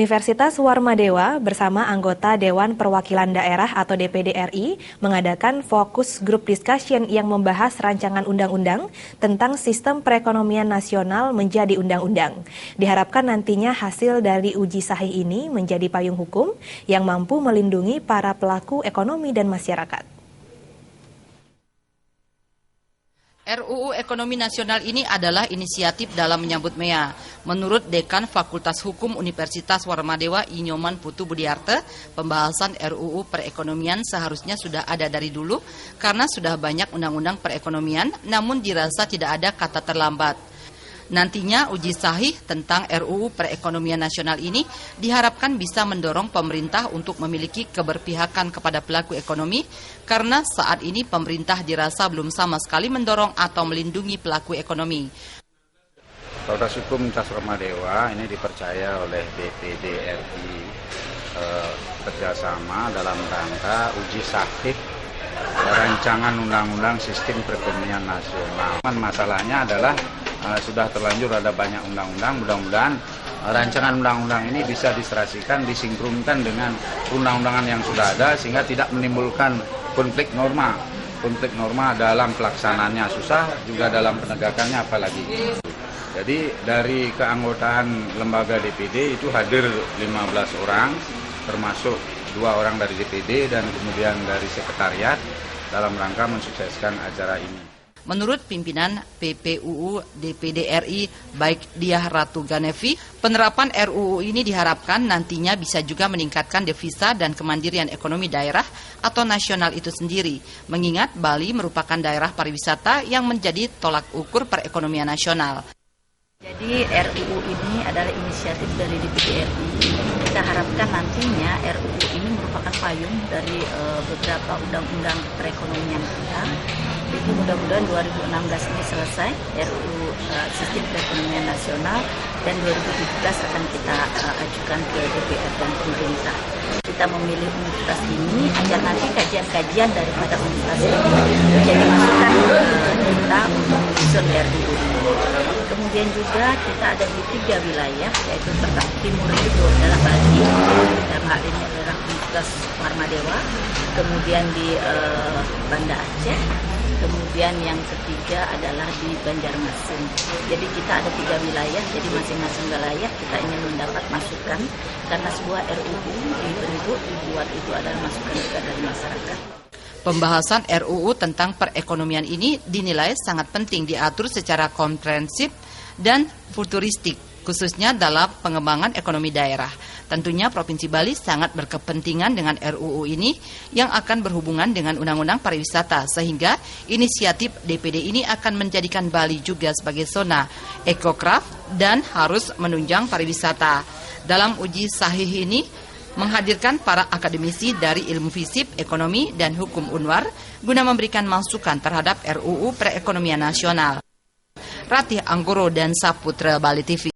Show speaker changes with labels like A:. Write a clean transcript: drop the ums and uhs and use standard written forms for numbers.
A: Universitas Warmadewa bersama anggota Dewan Perwakilan Daerah atau DPD RI mengadakan fokus group discussion yang membahas rancangan undang-undang tentang sistem perekonomian nasional menjadi undang-undang. Diharapkan nantinya hasil dari uji sahih ini menjadi payung hukum yang mampu melindungi para pelaku ekonomi dan masyarakat.
B: RUU Ekonomi Nasional ini adalah inisiatif dalam menyambut MEA. Menurut Dekan Fakultas Hukum Universitas Warmadewa Inyoman Putu Budiarte, pembahasan RUU perekonomian seharusnya sudah ada dari dulu karena sudah banyak undang-undang perekonomian, namun dirasa tidak ada kata terlambat. Nantinya uji sahih tentang RUU perekonomian nasional ini diharapkan bisa mendorong pemerintah untuk memiliki keberpihakan kepada pelaku ekonomi karena saat ini pemerintah dirasa belum sama sekali mendorong atau melindungi pelaku ekonomi.
C: Fakultas Hukum Universitas Warmadewa ini dipercaya oleh DPD RI kerjasama dalam rangka uji sahih rancangan undang-undang sistem perekonomian nasional. Masalahnya adalah sudah terlanjur ada banyak undang-undang, mudah-mudahan rancangan undang-undang ini bisa diserasikan, disinkronkan dengan undang-undangan yang sudah ada sehingga tidak menimbulkan konflik norma. Konflik norma dalam pelaksanaannya susah, juga dalam penegakannya apalagi. Jadi dari keanggotaan lembaga DPD itu hadir 15 orang, termasuk 2 orang dari DPD dan kemudian dari sekretariat dalam rangka mensukseskan acara ini.
B: Menurut pimpinan PPUU DPD RI, baik Diah Ratu Ganevi, penerapan RUU ini diharapkan nantinya bisa juga meningkatkan devisa dan kemandirian ekonomi daerah atau nasional itu sendiri, mengingat Bali merupakan daerah pariwisata yang menjadi tolak ukur perekonomian nasional.
D: Jadi RUU ini adalah inisiatif dari DPD RI. Kita harapkan nantinya RUU ini merupakan payung dari beberapa undang-undang perekonomian kita. Itu mudah-mudahan 2016 ini selesai RUU Sistem Perekonomian Nasional dan 2017 akan kita ajukan ke DPR dan pemerintah. Kita memilih universitas ini agar nanti kajian-kajian daripada universitas ini menjadi masukan kita untuk menyusun RUU ini. Kemudian juga kita ada di 3 wilayah, yaitu timur itu adalah Bali, dan hal ini adalah Universitas Warmadewa, kemudian di Banda Aceh, kemudian yang ketiga adalah di Banjarmasin. Jadi kita ada 3 wilayah, jadi masing-masing wilayah kita ingin mendapat masukan, karena sebuah RUU dibentuk, dibuat itu adalah masukan juga dari masyarakat.
B: Pembahasan RUU tentang perekonomian ini dinilai sangat penting diatur secara komprehensif dan futuristik, khususnya dalam pengembangan ekonomi daerah. Tentunya Provinsi Bali sangat berkepentingan dengan RUU ini yang akan berhubungan dengan Undang-Undang Pariwisata, sehingga inisiatif DPD ini akan menjadikan Bali juga sebagai zona ekokraft dan harus menunjang pariwisata. Dalam uji sahih ini, menghadirkan para akademisi dari ilmu fisip, ekonomi, dan hukum Unwar guna memberikan masukan terhadap RUU perekonomian nasional. Ratih Anggoro dan Saputra, Bali TV.